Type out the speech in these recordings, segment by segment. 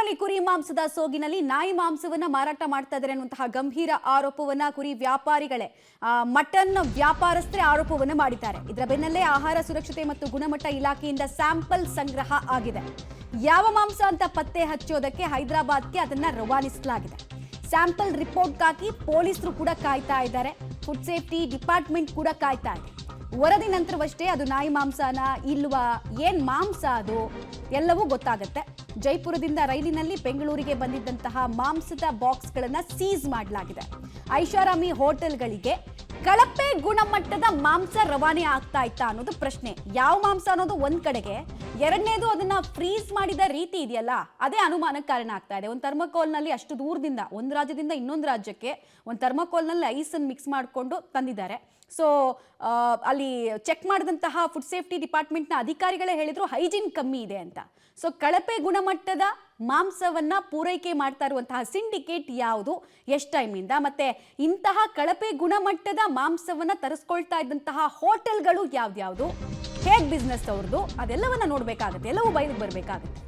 ಬೆಂಗಳೂರಿನಲ್ಲಿ ಕುರಿ ಮಾಂಸದ ಸೋಗಿನಲ್ಲಿ ನಾಯಿ ಮಾಂಸವನ್ನ ಮಾರಾಟ ಮಾಡ್ತಾ ಇದ್ದಾರೆ ಅನ್ನುವಂತಹ ಗಂಭೀರ ಆರೋಪವನ್ನ ಕುರಿ ವ್ಯಾಪಾರಿಗಳೇ ಮಟನ್ ವ್ಯಾಪಾರಸ್ಥರೇ ಆರೋಪವನ್ನ ಮಾಡಿದ್ದಾರೆ. ಇದರ ಬೆನ್ನಲ್ಲೇ ಆಹಾರ ಸುರಕ್ಷತೆ ಮತ್ತು ಗುಣಮಟ್ಟ ಇಲಾಖೆಯಿಂದ ಸ್ಯಾಂಪಲ್ ಸಂಗ್ರಹ ಆಗಿದೆ. ಯಾವ ಮಾಂಸ ಅಂತ ಪತ್ತೆ ಹಚ್ಚೋದಕ್ಕೆ ಹೈದರಾಬಾದ್ಗೆ ಅದನ್ನ ರವಾನಿಸಲಾಗಿದೆ. ಸ್ಯಾಂಪಲ್ ರಿಪೋರ್ಟ್ಗಾಗಿ ಪೊಲೀಸರು ಕೂಡ ಕಾಯ್ತಾ ಇದ್ದಾರೆ. ಫುಡ್ ಸೇಫ್ಟಿ ಡಿಪಾರ್ಟ್ಮೆಂಟ್ ಕೂಡ ಕಾಯ್ತಾ ಇದೆ. ವರದಿ ನಂತರವಷ್ಟೇ ಅದು ನಾಯಿ ಮಾಂಸನ ಇಲ್ವಾ, ಏನ್ ಮಾಂಸ ಅದು ಎಲ್ಲವೂ ಗೊತ್ತಾಗುತ್ತೆ. ಜೈಪುರದಿಂದ ರೈಲಿನಲ್ಲಿ ಬೆಂಗಳೂರಿಗೆ ಬಂದಿದ್ದಂತಹ ಮಾಂಸದ ಬಾಕ್ಸ್ಗಳನ್ನ ಸೀಸ್ ಮಾಡಲಾಗಿದೆ. ಐಷಾರಾಮಿ ಹೋಟೆಲ್ಗಳಿಗೆ ಕಳಪೆ ಗುಣಮಟ್ಟದ ಮಾಂಸ ರವಾನೆ ಆಗ್ತಾ ಇತ್ತಾ ಅನ್ನೋದು ಪ್ರಶ್ನೆ. ಯಾವ ಮಾಂಸ ಅನ್ನೋದು ಒಂದ್ ಕಡೆಗೆ, ಎರಡನೇದು ಅದನ್ನ ಫ್ರೀಸ್ ಮಾಡಿದ ರೀತಿ ಇದೆಯಲ್ಲ, ಅದೇ ಅನುಮಾನಕ್ಕೆ ಕಾರಣ ಆಗ್ತಾ ಇದೆ. ಒಂದು ಥರ್ಮೋಕೋಲ್ನಲ್ಲಿ ಅಷ್ಟು ದೂರದಿಂದ ಒಂದು ರಾಜ್ಯದಿಂದ ಇನ್ನೊಂದು ರಾಜ್ಯಕ್ಕೆ ಒಂದು ಥರ್ಮೋಕೋಲ್ನಲ್ಲಿ ಐಸನ್ನು ಮಿಕ್ಸ್ ಮಾಡಿಕೊಂಡು ತಂದಿದ್ದಾರೆ. ಸೊ ಅಲ್ಲಿ ಚೆಕ್ ಮಾಡಿದಂತಹ ಫುಡ್ ಸೇಫ್ಟಿ ಡಿಪಾರ್ಟ್ಮೆಂಟ್ನ ಅಧಿಕಾರಿಗಳೇ ಹೇಳಿದ್ರು ಹೈಜೀನ್ ಕಮ್ಮಿ ಇದೆ ಅಂತ. ಸೊ ಕಳಪೆ ಗುಣಮಟ್ಟದ ಮಾಂಸವನ್ನ ಪೂರೈಕೆ ಮಾಡ್ತಾ ಇರುವಂತಹ ಸಿಂಡಿಕೇಟ್ ಯಾವುದು, ಎಷ್ಟು ಟೈಮ್ನಿಂದ, ಮತ್ತೆ ಇಂತಹ ಕಳಪೆ ಗುಣಮಟ್ಟದ ಮಾಂಸವನ್ನ ತರಿಸ್ಕೊಳ್ತಾ ಇದ್ದಂತಹ ಹೋಟೆಲ್ಗಳು ಯಾವ್ದ್ಯಾವುದು, ಹೇಗ್ ಬಿಸ್ನೆಸ್ ಅವ್ರದ್ದು, ಅದೆಲ್ಲವನ್ನ ನೋಡ್ಬೇಕಾಗತ್ತೆ, ಎಲ್ಲವೂ ಬಯಲಿಗೆ ಬರಬೇಕಾಗತ್ತೆ.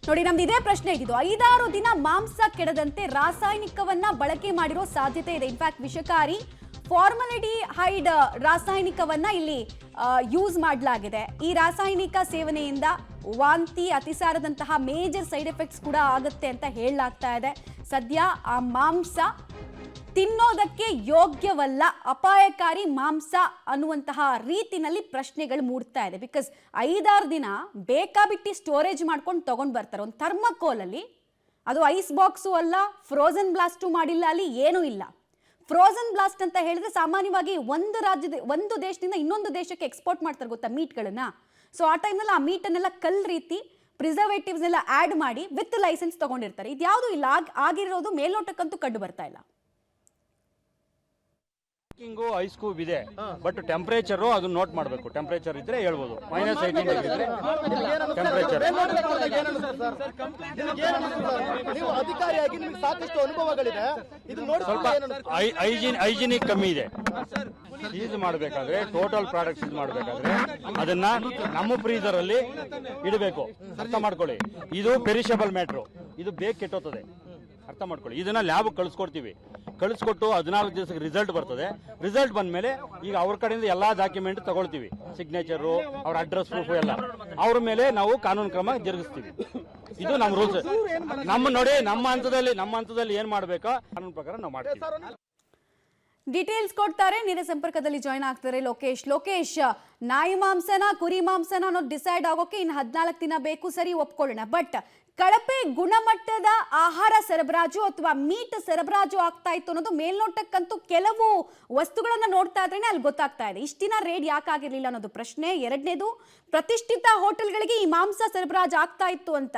ನೋಡಿ, ನಮ್ದು ಇದೇ ಪ್ರಶ್ನೆ ಇದ್ದಿದ್ದು. 5-6 ದಿನ ಮಾಂಸ ಕೆಡದಂತೆ ರಾಸಾಯನಿಕವನ್ನ ಬಳಕೆ ಮಾಡಿರೋ ಸಾಧ್ಯತೆ ಇದೆ. ಇನ್ಫ್ಯಾಕ್ಟ್ ವಿಷಕಾರಿ ಫಾರ್ಮಲಿಡಿಹೈಡ್ ರಾಸಾಯನಿಕವನ್ನ ಇಲ್ಲಿ ಯೂಸ್ ಮಾಡಲಾಗಿದೆ. ಈ ರಾಸಾಯನಿಕ ಸೇವನೆಯಿಂದ ವಾಂತಿ, ಅತಿಸಾರದಂತಹ ಮೇಜರ್ ಸೈಡ್ ಎಫೆಕ್ಟ್ಸ್ ಕೂಡ ಆಗುತ್ತೆ ಅಂತ ಹೇಳಲಾಗ್ತಾ ಇದೆ. ಸದ್ಯ ಆ ಮಾಂಸ ತಿನ್ನೋದಕ್ಕೆ ಯೋಗ್ಯವಲ್ಲ, ಅಪಾಯಕಾರಿ ಮಾಂಸ ಅನ್ನುವಂತಹ ರೀತಿನಲ್ಲಿ ಪ್ರಶ್ನೆಗಳು ಮೂಡ್ತಾ ಇದೆ. ಬಿಕಾಸ್ 5-6 ದಿನ ಬೇಕಾಬಿಟ್ಟಿ ಸ್ಟೋರೇಜ್ ಮಾಡ್ಕೊಂಡು ತಗೊಂಡು ಬರ್ತಾರೆ ಒಂದು ಥರ್ಮಕೋಲಲ್ಲಿ. ಅದು ಐಸ್ ಬಾಕ್ಸು ಅಲ್ಲ, ಫ್ರೋಝನ್ ಬ್ಲಾಸ್ಟು ಮಾಡಿಲ್ಲ, ಅಲ್ಲಿ ಏನೂ ಇಲ್ಲ. ಫ್ರೋಝನ್ ಬ್ಲಾಸ್ಟ್ ಅಂತ ಹೇಳಿದ್ರೆ ಸಾಮಾನ್ಯವಾಗಿ ಒಂದು ದೇಶದಿಂದ ಇನ್ನೊಂದು ದೇಶಕ್ಕೆ ಎಕ್ಸ್ಪೋರ್ಟ್ ಮಾಡ್ತಾರೆ ಗೊತ್ತಾ ಮೀಟ್ಗಳನ್ನ. ಸೊ ಆ ಟೈಮ್ನಲ್ಲಿ ಆ ಮೀಟನ್ನೆಲ್ಲ ಕಲ್ ರೀತಿ ಪ್ರಿಸರ್ವೇಟಿವ್ಸ್ನೆಲ್ಲ ಆ್ಯಡ್ ಮಾಡಿ ವಿತ್ ಲೈಸೆನ್ಸ್ ತಗೊಂಡಿರ್ತಾರೆ. ಇದ್ಯಾವುದೂ ಇಲ್ಲ, ಆಗಿರೋದು ಮೇಲ್ನೋಟಕ್ಕಂತೂ ಕಂಡು ಬರ್ತಾ ಇಲ್ಲ. ಐಸ್ ಕ್ಯೂಬ್ ಇದೆ, ಬಟ್ ಟೆಂಪರೇಚರ್ ಅದನ್ನ ನೋಟ್ ಮಾಡಬೇಕು. ಟೆಂಪರೇಚರ್ ಇದ್ರೆ ಹೇಳ್ಬೋದು, -18 ಇದ್ರೆ ಟೆಂಪರೇಚರ್. ಸ್ವಲ್ಪ ಹೈಜಿನಿಕ್ ಕಮ್ಮಿ ಇದೆ. ಸೀಸ್ ಮಾಡಬೇಕಾದ್ರೆ, ಟೋಟಲ್ ಪ್ರಾಡಕ್ಟ್ ಸೀಸ್ ಮಾಡಬೇಕಾದ್ರೆ ಅದನ್ನ ನಮ್ಮ ಫ್ರೀಜರ್ ಅಲ್ಲಿ ಇಡಬೇಕು. ಅರ್ಥ ಮಾಡ್ಕೊಳ್ಳಿ, ಇದು ಪೆರಿಷಬಲ್ ಮ್ಯಾಟ್ರು, ಇದು ಬೇಗ ಕೆಟ್ಟೋಗ್ತದೆ. ಅರ್ಥ ಮಾಡ್ಕೊಳ್ಳಿ. ಇದನ್ನ ಲ್ಯಾಬ್ ಕಳಿಸ್ಕೊಡ್ತೀವಿ. ಕಳಿಸ್ಕೊಟ್ಟು 14 ದಿವಸಕ್ಕೆ ರಿಸಲ್ಟ್ ಬರ್ತದೆ. ರಿಸಲ್ಟ್ ಬಂದ್ಮೇಲೆ ಈಗ ಅವ್ರ ಕಡೆಯಿಂದ ಎಲ್ಲಾ ಡಾಕ್ಯುಮೆಂಟ್ ತಗೊಳ್ತೀವಿ, ಸಿಗ್ನೇಚರು, ಅವ್ರ ಅಡ್ರೆಸ್ ಪ್ರೂಫ್ ಎಲ್ಲ. ಅವ್ರ ಮೇಲೆ ನಾವು ಕಾನೂನು ಕ್ರಮ ಜರುಗಿಸ್ತೀವಿ. ಇದು ನಮ್ಮ ರೂಲ್ಸ್. ನೋಡಿ, ನಮ್ಮ ಹಂತದಲ್ಲಿ ಏನ್ ಮಾಡ್ಬೇಕೋ ಕಾನೂನು ಪ್ರಕಾರ ನಾವು ಮಾಡ್ತೀವಿ. ಡೀಟೇಲ್ಸ್ ಕೊಡ್ತಾರೆ, ನೇರ ಸಂಪರ್ಕದಲ್ಲಿ ಜಾಯ್ನ್ ಆಗ್ತಾರೆ ಲೋಕೇಶ್. ನಾಯಿ ಮಾಂಸನ ಕುರಿ ಮಾಂಸನ ಅನ್ನೋದು ಡಿಸೈಡ್ ಆಗೋಕೆ ಇನ್ನು 14 ದಿನ ಬೇಕು, ಸರಿ, ಒಪ್ಕೊಳ್ಳೋಣ. ಬಟ್ ಕಳಪೆ ಗುಣಮಟ್ಟದ ಆಹಾರ ಸರಬರಾಜು ಅಥವಾ ಮೀಟ್ ಸರಬರಾಜು ಆಗ್ತಾ ಇತ್ತು ಅನ್ನೋದು ಮೇಲ್ನೋಟಕ್ಕಂತೂ ಕೆಲವು ವಸ್ತುಗಳನ್ನ ನೋಡ್ತಾ ಇದ್ರೇನೆ ಅಲ್ಲಿ ಗೊತ್ತಾಗ್ತಾ ಇದೆ. ಇಷ್ಟು ದಿನ ರೇಡ್ ಯಾಕಾಗಿರ್ಲಿಲ್ಲ ಅನ್ನೋದು ಪ್ರಶ್ನೆ. ಎರಡನೇದು, ಪ್ರತಿಷ್ಠಿತ ಹೋಟೆಲ್ಗಳಿಗೆ ಈ ಮಾಂಸ ಸರಬರಾಜು ಆಗ್ತಾ ಇತ್ತು ಅಂತ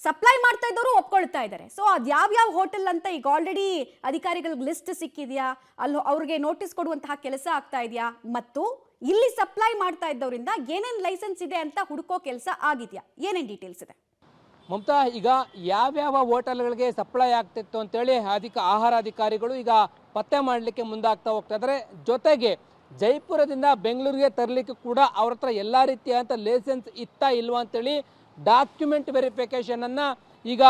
ಸಪ್ಲೈ ಮಾಡ್ತಾ ಇದ್ದವರು ಒಪ್ಕೊಳ್ತಾ ಇದ್ದಾರೆ. ಸೊ ಅದು ಯಾವ್ಯಾವ ಹೋಟೆಲ್ ಅಂತ ಈಗ ಆಲ್ರೆಡಿ ಅಧಿಕಾರಿಗಳಿಗೆ ಲಿಸ್ಟ್ ಸಿಕ್ಕಿದೆಯಾ, ಅಲ್ಲಿ ಅವ್ರಿಗೆ ನೋಟಿಸ್ ಕೊಡುವಂತಹ ಕೆಲಸ ಆಗ್ತಾ ಇದೆಯಾ, ಮತ್ತು ಇಲ್ಲಿ ಸಪ್ಲೈ ಮಾಡ್ತಾ ಇದ್ದವರಿಂದ ಏನೇನು ಲೈಸೆನ್ಸ್ ಇದೆ ಅಂತ ಹುಡುಕೋ ಕೆಲಸ ಆಗಿದೆಯಾ, ಏನೇನು ಡೀಟೇಲ್ಸ್ ಇದೆ? ಮಮತಾ, ಈಗ ಯಾವ್ಯಾವ ಹೋಟೆಲ್ಗಳಿಗೆ ಸಪ್ಲೈ ಆಗ್ತಿತ್ತು ಅಂತೇಳಿ ಆಹಾರ ಅಧಿಕಾರಿಗಳು ಈಗ ಪತ್ತೆ ಮಾಡಲಿಕ್ಕೆ ಮುಂದಾಗ್ತಾ ಹೋಗ್ತಾ ಇದ್ದಾರೆ. ಜೊತೆಗೆ ಜೈಪುರದಿಂದ ಬೆಂಗಳೂರಿಗೆ ತರಲಿಕ್ಕೆ ಕೂಡ ಅವ್ರ ಹತ್ರ ಎಲ್ಲ ರೀತಿಯಾದಂಥ ಲೈಸೆನ್ಸ್ ಇತ್ತಾ ಇಲ್ವಾ ಅಂತೇಳಿ ಡಾಕ್ಯುಮೆಂಟ್ ವೆರಿಫಿಕೇಷನ್ ಅನ್ನ ಈಗ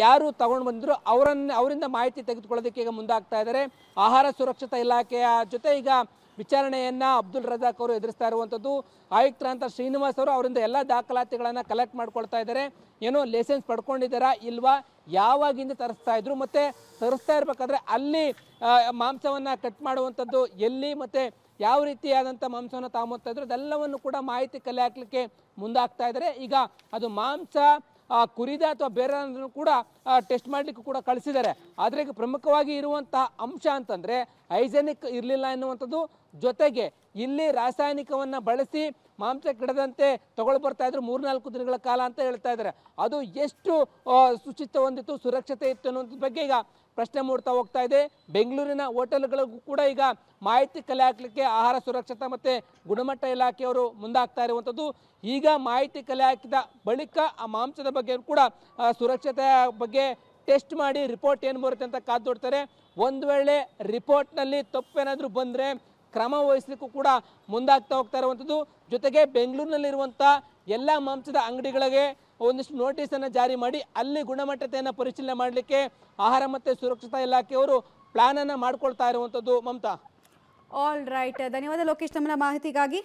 ಯಾರು ತಗೊಂಡು ಬಂದ್ರು ಅವರಿಂದ ಮಾಹಿತಿ ತೆಗೆದುಕೊಳ್ಳೋದಕ್ಕೆ ಈಗ ಮುಂದಾಗ್ತಾ ಇದ್ದಾರೆ. ಆಹಾರ ಸುರಕ್ಷತಾ ಇಲಾಖೆಯ ಜೊತೆ ಈಗ ವಿಚಾರಣೆಯನ್ನ ಅಬ್ದುಲ್ ರಜಾಕ್ ಅವರು ಎದುರಿಸ್ತಾ ಇರುವಂಥದ್ದು. ಆಯುಕ್ತರಂತ ಶ್ರೀನಿವಾಸ್ ಅವರು ಅವರಿಂದ ಎಲ್ಲ ದಾಖಲಾತಿಗಳನ್ನು ಕಲೆಕ್ಟ್ ಮಾಡ್ಕೊಳ್ತಾ ಇದ್ದಾರೆ. ಏನೋ ಲೈಸೆನ್ಸ್ ಪಡ್ಕೊಂಡಿದ್ದಾರಾ ಇಲ್ವಾ, ಯಾವಾಗಿಂದ ತರಿಸ್ತಾ ಇದ್ರು, ಮತ್ತೆ ತರಿಸ್ತಾ ಇರ್ಬೇಕಾದ್ರೆ ಅಲ್ಲಿ ಮಾಂಸವನ್ನು ಕಟ್ ಮಾಡುವಂಥದ್ದು ಎಲ್ಲಿ, ಮತ್ತೆ ಯಾವ ರೀತಿಯಾದಂಥ ಮಾಂಸವನ್ನು ತಗೊಂಬರ್ತಾ ಇದ್ರು, ಅದೆಲ್ಲವನ್ನು ಕೂಡ ಮಾಹಿತಿ ಕಲೆ ಹಾಕಲಿಕ್ಕೆ ಮುಂದಾಗ್ತಾ ಇದ್ದಾರೆ. ಈಗ ಅದು ಮಾಂಸ ಕುರಿದ ಅಥವಾ ಬೇರೆ ಕೂಡ ಟೆಸ್ಟ್ ಮಾಡಲಿಕ್ಕೂ ಕೂಡ ಕಳಿಸಿದ್ದಾರೆ. ಆದರೆ ಈಗ ಪ್ರಮುಖವಾಗಿ ಇರುವಂತಹ ಅಂಶ ಅಂತಂದರೆ ಹೈಜೆನಿಕ್ ಇರಲಿಲ್ಲ ಎನ್ನುವಂಥದ್ದು. ಜೊತೆಗೆ ಇಲ್ಲಿ ರಾಸಾಯನಿಕವನ್ನು ಬಳಸಿ ಮಾಂಸ ಕೆಡದಂತೆ ತಗೊಳ್ಳಿ ಬರ್ತಾ ಇದ್ರು 3-4 ದಿನಗಳ ಕಾಲ ಅಂತ ಹೇಳ್ತಾ ಇದ್ದಾರೆ. ಅದು ಎಷ್ಟು ಶುಚಿತ್ವ ಹೊಂದಿತ್ತು, ಸುರಕ್ಷತೆ ಇತ್ತು ಅನ್ನೋದ್ರ ಬಗ್ಗೆ ಈಗ ಪ್ರಶ್ನೆ ಮೂಡ್ತಾ ಹೋಗ್ತಾ ಇದೆ. ಬೆಂಗಳೂರಿನ ಹೋಟೆಲ್ಗಳಿಗೂ ಕೂಡ ಈಗ ಮಾಹಿತಿ ಕಲೆ ಹಾಕಲಿಕ್ಕೆ ಆಹಾರ ಸುರಕ್ಷತಾ ಮತ್ತು ಗುಣಮಟ್ಟ ಇಲಾಖೆಯವರು ಮುಂದಾಗ್ತಾ ಇರುವಂಥದ್ದು. ಈಗ ಮಾಹಿತಿ ಕಲೆ ಹಾಕಿದ ಬಳಿಕ ಆ ಮಾಂಸದ ಬಗ್ಗೆ ಕೂಡ ಸುರಕ್ಷತೆಯ ಬಗ್ಗೆ ಟೆಸ್ಟ್ ಮಾಡಿ ರಿಪೋರ್ಟ್ ಏನು ಬರುತ್ತೆ ಅಂತ ಕಾದು ನೋಡ್ತಾರೆ. ಒಂದು ವೇಳೆ ರಿಪೋರ್ಟ್ನಲ್ಲಿ ತಪ್ಪೇನಾದರೂ ಬಂದರೆ ಕ್ರಮ ವಹಿಸಲಿಕ್ಕೂ ಕೂಡ ಮುಂದಾಗ್ತಾ ಹೋಗ್ತಾ ಇರುವಂಥದ್ದು. ಜೊತೆಗೆ ಬೆಂಗಳೂರಿನಲ್ಲಿರುವಂಥ ಎಲ್ಲ ಮಾಂಸದ ಅಂಗಡಿಗಳಿಗೆ ಒಂದಿಷ್ಟು ನೋಟಿಸನ್ನು ಜಾರಿ ಮಾಡಿ ಅಲ್ಲಿ ಗುಣಮಟ್ಟತೆಯನ್ನು ಪರಿಶೀಲನೆ ಮಾಡಲಿಕ್ಕೆ ಆಹಾರ ಮತ್ತು ಸುರಕ್ಷತಾ ಇಲಾಖೆಯವರು ಪ್ಲಾನನ್ನು ಮಾಡ್ಕೊಳ್ತಾ ಇರುವಂಥದ್ದು. ಮಮತಾ. ಆಲ್ ರೈಟ್, ಧನ್ಯವಾದ ಲೋಕೇಶ್, ತಮ್ಮ ಮಾಹಿತಿಗಾಗಿ.